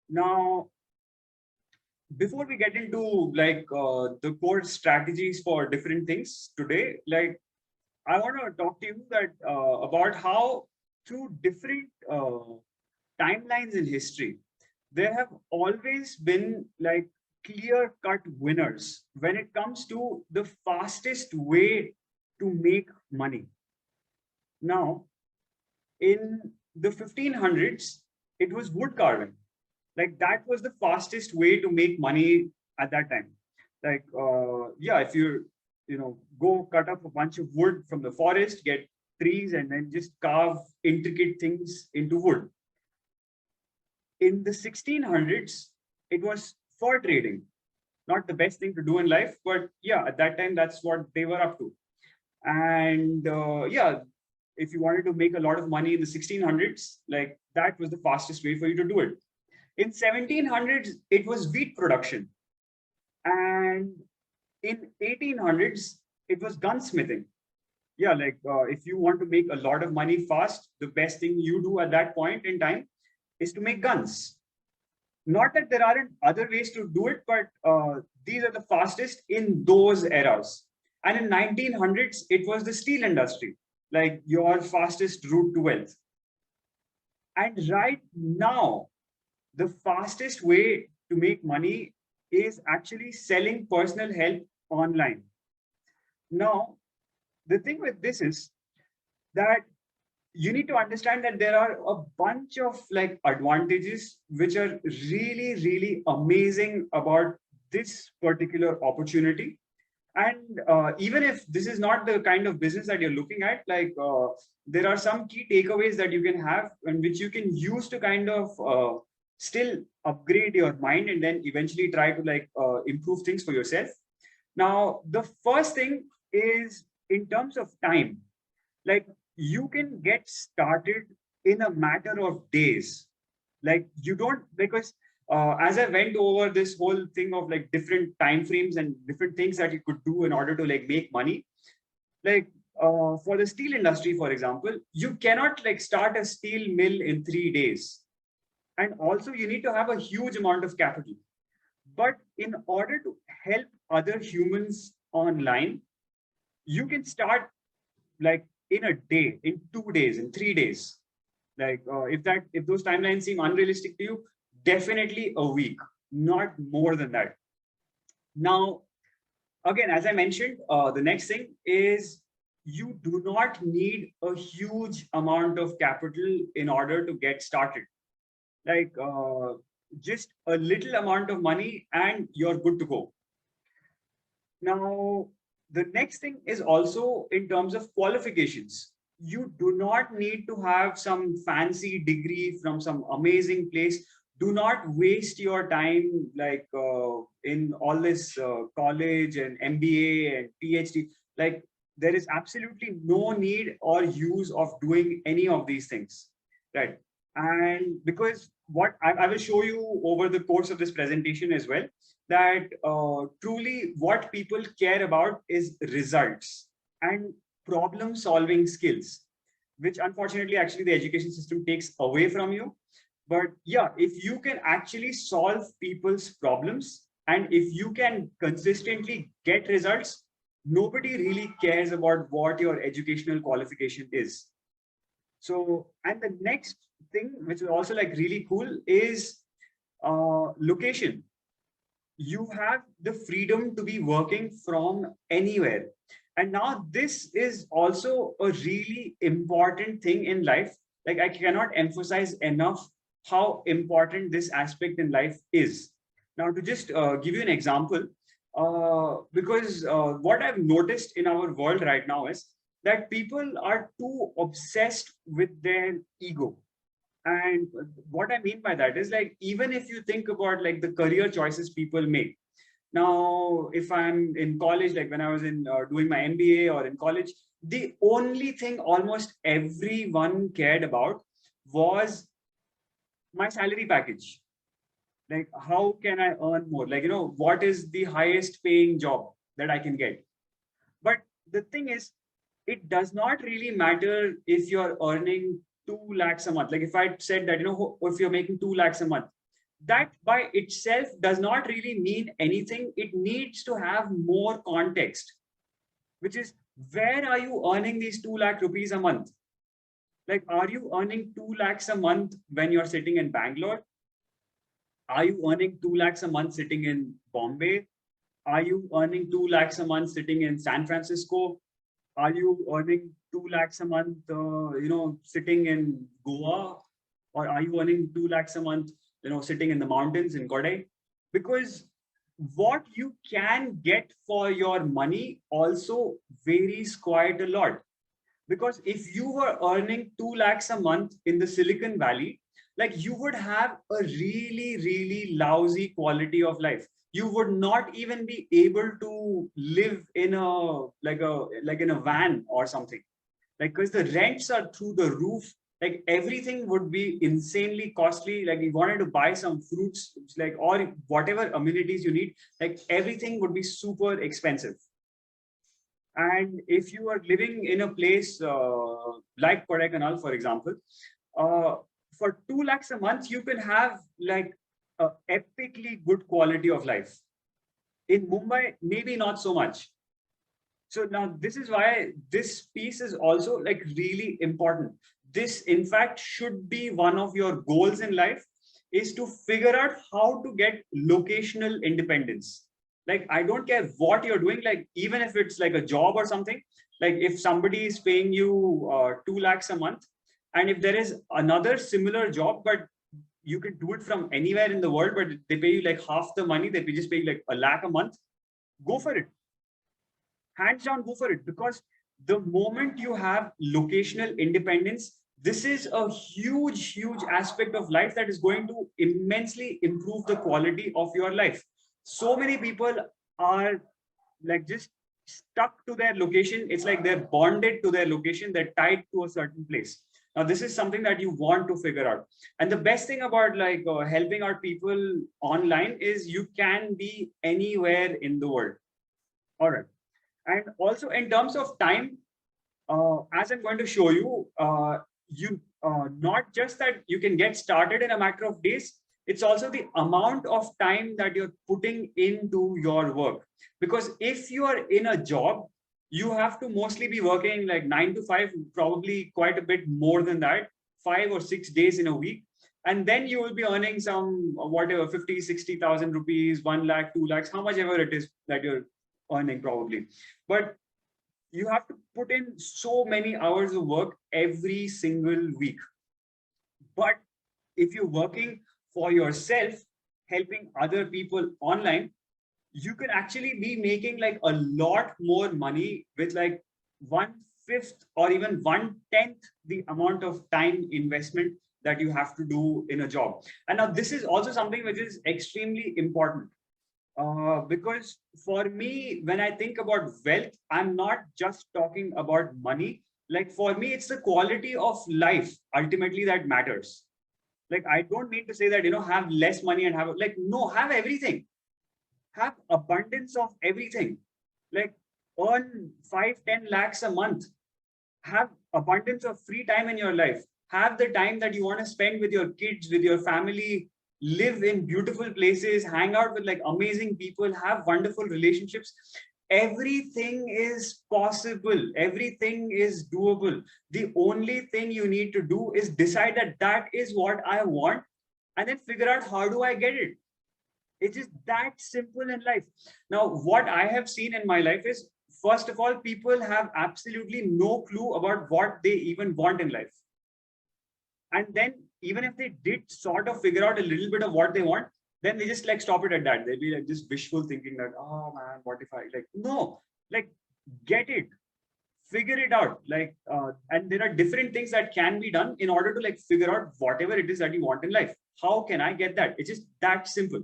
Now, before we get into the core strategies for different things today, I want to talk to you that about how through different timelines in history, there have always been clear-cut winners when it comes to the fastest way to make money. Now, in the 1500s, it was wood carving. Like that was the fastest way to make money at that time. Yeah, if you go cut up a bunch of wood from the forest, get trees, and then just carve intricate things into wood. In the 1600s, it was fur trading. Not the best thing to do in life, but yeah, at that time, that's what they were up to. And yeah, if you wanted to make a lot of money in the 1600s, like that was the fastest way for you to do it. In 1700s, it was wheat production. And in 1800s, it was gunsmithing. Yeah, if you want to make a lot of money fast, the best thing you do at that point in time is to make guns. Not that there aren't other ways to do it, but these are the fastest in those eras. And in 1900s, it was the steel industry, like your fastest route to wealth. And right now, the fastest way to make money is actually selling personal health online. Now, the thing with this is that you need to understand that there are a bunch of advantages which are really, really amazing about this particular opportunity. And even if this is not the kind of business that you're looking at, there are some key takeaways that you can have and which you can use to kind of still upgrade your mind and then eventually try to improve things for yourself. Now, the first thing is in terms of time, like you can get started in a matter of days. Like you don't, because as I went over this whole thing of different time frames and different things that you could do in order to make money, for the steel industry, for example, you cannot start a steel mill in 3 days. And also you need to have a huge amount of capital. But in order to help other humans online, you can start in a day, in 2 days, in 3 days. If those timelines seem unrealistic to you, definitely a week, not more than that. Now, again, as I mentioned, the next thing is you do not need a huge amount of capital in order to get started. Just a little amount of money and you're good to go. Now, the next thing is also in terms of qualifications. You do not need to have some fancy degree from some amazing place. Do not waste your time in all this college and MBA and PhD. There is absolutely no need or use of doing any of these things, right? And because what I will show you over the course of this presentation as well, that truly what people care about is results and problem solving skills, which unfortunately actually the education system takes away from you. But yeah, if you can actually solve people's problems and if you can consistently get results, nobody really cares about what your educational qualification is. So, and the next thing, which is also really cool, is location. You have the freedom to be working from anywhere. And now this is also a really important thing in life. I cannot emphasize enough how important this aspect in life is. Now, to just give you an example, because what I've noticed in our world right now is that people are too obsessed with their ego. And what I mean by that is even if you think about the career choices people make. Now, if I'm in college, when I was in doing my MBA or in college, the only thing almost everyone cared about was my salary package. How can I earn more? What is the highest paying job that I can get? But the thing is, it does not really matter if you're earning 2 lakhs a month. If I said that, if you're making 2 lakhs a month, that by itself does not really mean anything. It needs to have more context, which is, where are you earning these 2 lakh rupees a month? Like, are you earning 2 lakhs a month when you're sitting in Bangalore? Are you earning 2 lakhs a month sitting in Bombay? Are you earning 2 lakhs a month sitting in San Francisco? Are you earning 2 lakhs a month, sitting in Goa? Or are you earning 2 lakhs a month, sitting in the mountains in Kodai? Because what you can get for your money also varies quite a lot. Because if you were earning 2 lakhs a month in the Silicon Valley, like, you would have a really, really lousy quality of life. You would not even be able to live in a van or something. Like, because the rents are through the roof. Like, everything would be insanely costly. Like, you wanted to buy some fruits, like, or whatever amenities you need, like, everything would be super expensive. And if you are living in a place like Kodaikanal, for example, uh, for 2 lakhs a month, you can have like a epically good quality of life. In Mumbai, maybe not so much. So now this is why this piece is also like really important. This, in fact, should be one of your goals in life, is to figure out how to get locational independence. Like, I don't care what you're doing, like, even if it's like a job or something, like if somebody is paying you 2 lakhs a month, and if there is another similar job, but you can do it from anywhere in the world, but they pay you like half the money, they just pay you like a lakh a month, go for it. Hands down, go for it. Because the moment you have locational independence, this is a huge, huge aspect of life that is going to immensely improve the quality of your life. So many people are like just stuck to their location. It's like they're bonded to their location, they're tied to a certain place. Now, this is something that you want to figure out. And the best thing about like helping out people online is you can be anywhere in the world. All right. And also in terms of time, as I'm going to show you, you not just that you can get started in a matter of days, it's also the amount of time that you're putting into your work. Because if you are in a job, you have to mostly be working like 9 to 5, probably quite a bit more than that, 5 or 6 days in a week. And then you will be earning some whatever 50, 60,000 rupees, 1 lakh, 2 lakhs, how much ever it is that you're earning probably. But you have to put in so many hours of work every single week. But if you're working for yourself, helping other people online, you can actually be making like a lot more money with like 1/5 or even 1/10 the amount of time investment that you have to do in a job. And now this is also something which is extremely important. Because for me, when I think about wealth, I'm not just talking about money. Like, for me, it's the quality of life ultimately that matters. Like, I don't mean to say that, have less money and have, like, no, have everything. Have abundance of everything. Like, earn 5, 10 lakhs a month. Have abundance of free time in your life. Have the time that you want to spend with your kids, with your family, live in beautiful places, hang out with like amazing people, have wonderful relationships. Everything is possible, everything is doable. The only thing you need to do is decide that that is what I want, and then figure out how do I get it. It is that simple in life. Now, what I have seen in my life is, first of all, people have absolutely no clue about what they even want in life. And then, even if they did sort of figure out a little bit of what they want, then they just like stop it at that. They'll be like just wishful thinking that, oh man, what if I like, no, like, get it, figure it out. Like, and there are different things that can be done in order to like figure out whatever it is that you want in life. How can I get that? It's just that simple.